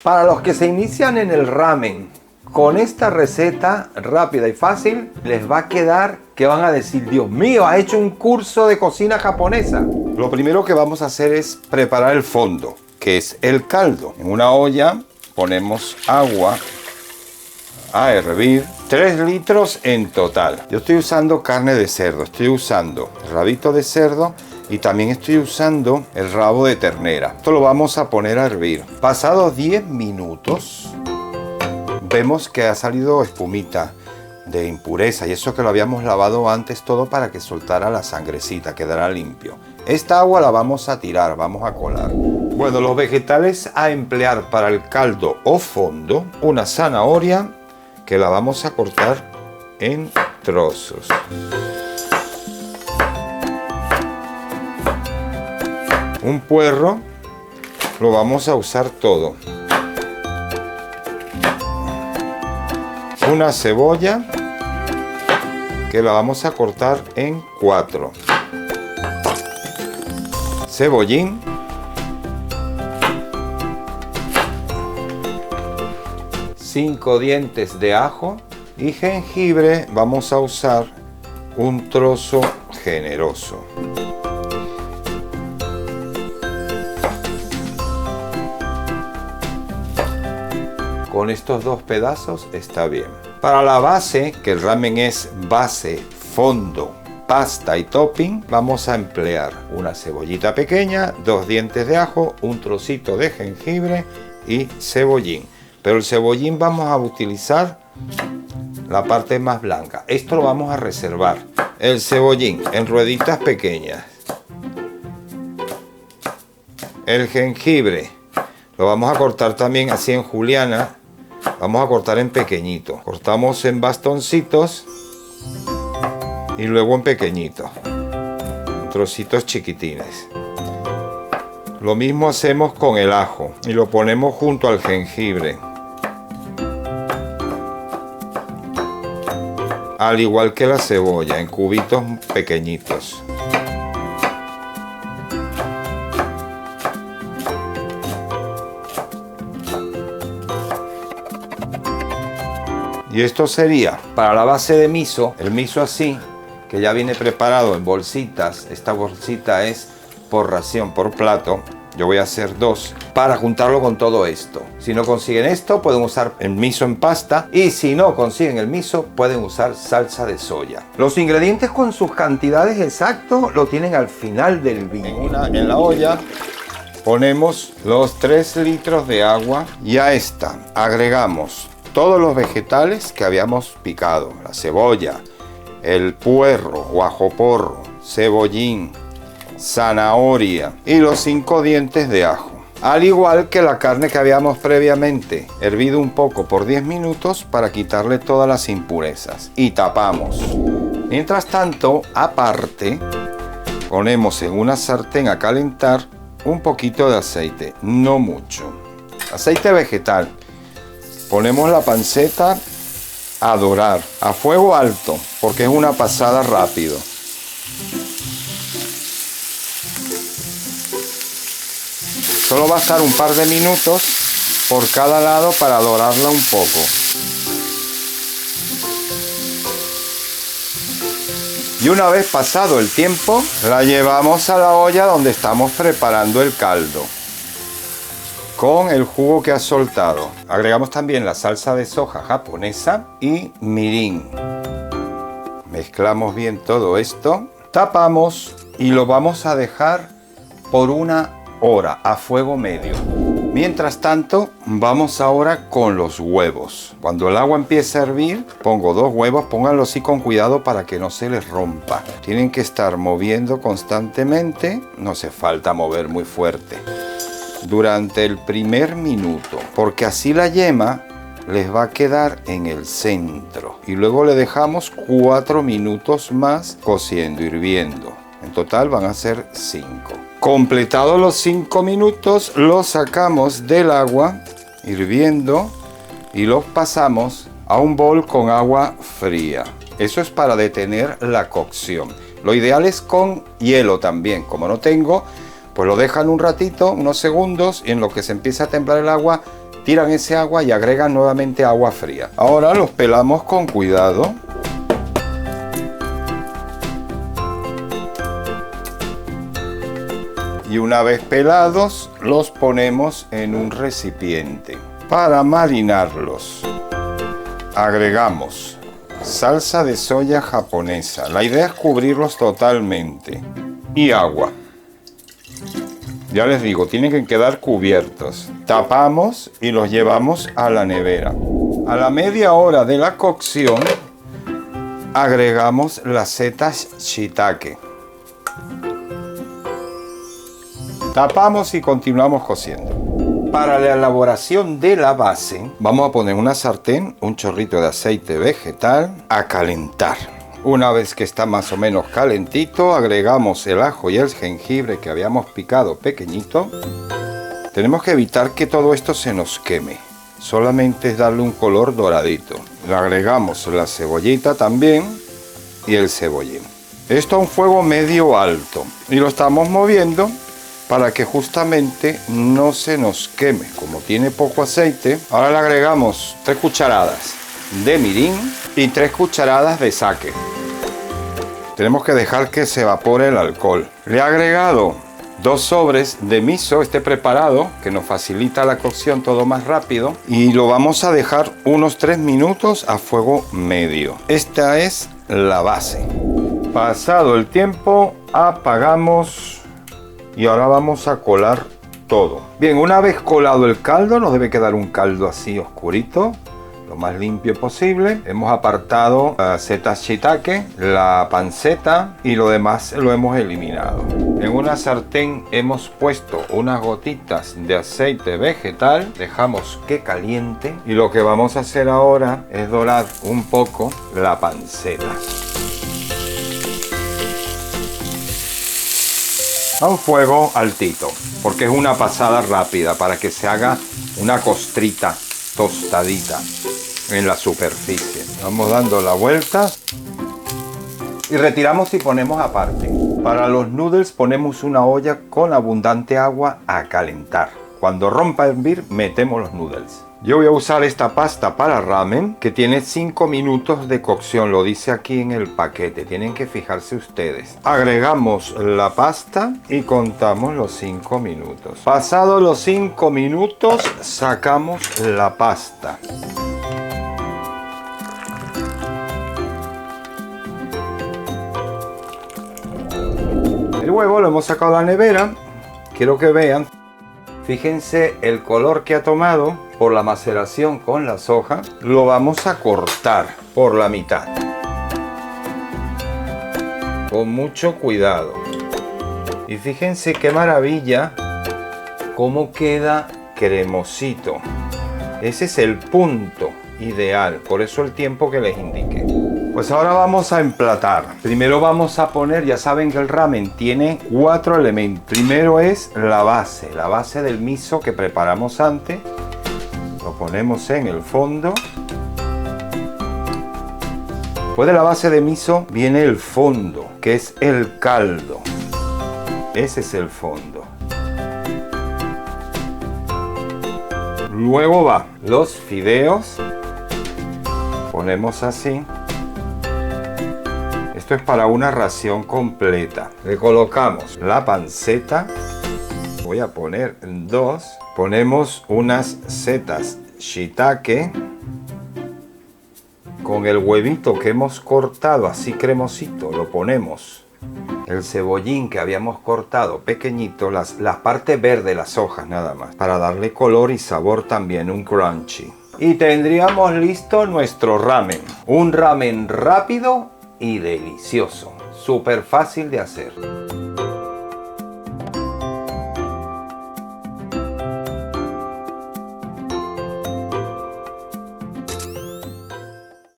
Para los que se inician en el ramen, con esta receta rápida y fácil, les va a quedar que van a decir, Dios mío, ha hecho un curso de cocina japonesa. Lo primero que vamos a hacer es preparar el fondo, que es el caldo. En una olla ponemos agua a hervir, 3 litros en total. Yo estoy usando carne de cerdo, estoy usando rabito de cerdo y también estoy usando el rabo de ternera. Esto lo vamos a poner a hervir. Pasados 10 minutos, vemos que ha salido espumita de impureza y eso que lo habíamos lavado antes todo para que soltara la sangrecita, quedará limpio. Esta agua la vamos a tirar, vamos a colar. Bueno, los vegetales a emplear para el caldo o fondo, una zanahoria que la vamos a cortar en trozos. Un puerro, lo vamos a usar todo. Una cebolla que la vamos a cortar en 4. Cebollín. Cinco dientes de ajo y jengibre, vamos a usar un trozo generoso. Con estos 2 pedazos está bien. Para la base, que el ramen es base, fondo, pasta y topping, vamos a emplear una cebollita pequeña, 2 dientes de ajo, un trocito de jengibre y cebollín. Pero el cebollín vamos a utilizar la parte más blanca. Esto lo vamos a reservar. El cebollín en rueditas pequeñas. El jengibre lo vamos a cortar también así en juliana. Vamos a cortar en pequeñito. Cortamos en bastoncitos y luego en pequeñitos. Trocitos chiquitines. Lo mismo hacemos con el ajo y lo ponemos junto al jengibre. Al igual que la cebolla, en cubitos pequeñitos. Y esto sería para la base de miso, el miso así, que ya viene preparado en bolsitas. Esta bolsita es por ración, por plato. Yo voy a hacer 2 para juntarlo con todo esto. Si no consiguen esto, pueden usar el miso en pasta. Y si no consiguen el miso, pueden usar salsa de soya. Los ingredientes con sus cantidades exactas lo tienen al final del vídeo. En la olla ponemos los 3 litros de agua y a esta agregamos todos los vegetales que habíamos picado. La cebolla, el puerro o ajo porro, cebollín, zanahoria y los 5 dientes de ajo. Al igual que la carne que habíamos previamente hervido un poco por 10 minutos para quitarle todas las impurezas. Y tapamos. Mientras tanto, aparte, ponemos en una sartén a calentar un poquito de aceite, no mucho. Aceite vegetal. Ponemos la panceta a dorar a fuego alto porque es una pasada rápido. Solo va a estar un par de minutos por cada lado para dorarla un poco. Y una vez pasado el tiempo, la llevamos a la olla donde estamos preparando el caldo con el jugo que ha soltado. Agregamos también la salsa de soja japonesa y mirin. Mezclamos bien todo esto, tapamos y lo vamos a dejar por 1 hora a fuego medio. Mientras tanto, vamos ahora con los huevos. Cuando el agua empiece a hervir, pongo 2 huevos, pónganlo así con cuidado para que no se les rompa. Tienen que estar moviendo constantemente, no hace falta mover muy fuerte. Durante el primer minuto, porque así la yema les va a quedar en el centro. Y luego le dejamos 4 minutos más cociendo, hirviendo. En total van a ser 5. Completados los 5 minutos, los sacamos del agua hirviendo y los pasamos a un bol con agua fría. Eso es para detener la cocción. Lo ideal es con hielo también. Como no tengo, pues lo dejan un ratito, unos segundos, y en lo que se empieza a templar el agua, retiran ese agua y agregan nuevamente agua fría. Ahora los pelamos con cuidado. Y una vez pelados, los ponemos en un recipiente. Para marinarlos, agregamos salsa de soya japonesa. La idea es cubrirlos totalmente. Y agua. Ya les digo, tienen que quedar cubiertos. Tapamos y los llevamos a la nevera. A la media hora de la cocción, agregamos las setas shiitake. Tapamos y continuamos cociendo. Para la elaboración de la base, vamos a poner una sartén, un chorrito de aceite vegetal a calentar. Una vez que está más o menos calentito, agregamos el ajo y el jengibre que habíamos picado pequeñito. Tenemos que evitar que todo esto se nos queme. Solamente es darle un color doradito. Le agregamos la cebollita también y el cebollín. Esto a un fuego medio alto. Y lo estamos moviendo para que justamente no se nos queme. Como tiene poco aceite, ahora le agregamos 3 cucharadas de mirin y 3 cucharadas de sake. Tenemos que dejar que se evapore el alcohol. Le he agregado 2 sobres de miso, este preparado, que nos facilita la cocción todo más rápido. Y lo vamos a dejar unos 3 minutos a fuego medio. Esta es la base. Pasado el tiempo, apagamos y ahora vamos a colar todo. Bien, una vez colado el caldo, nos debe quedar un caldo así oscurito, lo más limpio posible. Hemos apartado las setas shiitake, la panceta y lo demás lo hemos eliminado. En una sartén hemos puesto unas gotitas de aceite vegetal, dejamos que caliente y lo que vamos a hacer ahora es dorar un poco la panceta. A un fuego altito, porque es una pasada rápida para que se haga una costrita tostadita en la superficie. Vamos dando la vuelta y retiramos y ponemos aparte. Para los noodles ponemos una olla con abundante agua a calentar. Cuando rompa a hervir, metemos los noodles. Yo voy a usar esta pasta para ramen que tiene 5 minutos de cocción, lo dice aquí en el paquete, tienen que fijarse ustedes. Agregamos la pasta y contamos los 5 minutos. Pasados los 5 minutos, sacamos la pasta. El huevo lo hemos sacado de la nevera, quiero que vean. Fíjense el color que ha tomado por la maceración con la soja. Lo vamos a cortar por la mitad. Con mucho cuidado. Y fíjense qué maravilla cómo queda cremosito. Ese es el punto ideal. Por eso el tiempo que les indiqué. Pues ahora vamos a emplatar. Primero vamos a poner, ya saben que el ramen tiene 4 elementos. Primero es la base del miso que preparamos antes. Lo ponemos en el fondo. Después de la base de miso viene el fondo, que es el caldo. Ese es el fondo. Luego va los fideos. Ponemos así. Esto es para una ración completa. Le colocamos la panceta. Voy a poner 2. Ponemos unas setas shiitake. Con el huevito que hemos cortado así cremosito, lo ponemos. El cebollín que habíamos cortado pequeñito, la parte verde, las hojas nada más. Para darle color y sabor también, un crunchy. Y tendríamos listo nuestro ramen. Un ramen rápido y delicioso, súper fácil de hacer.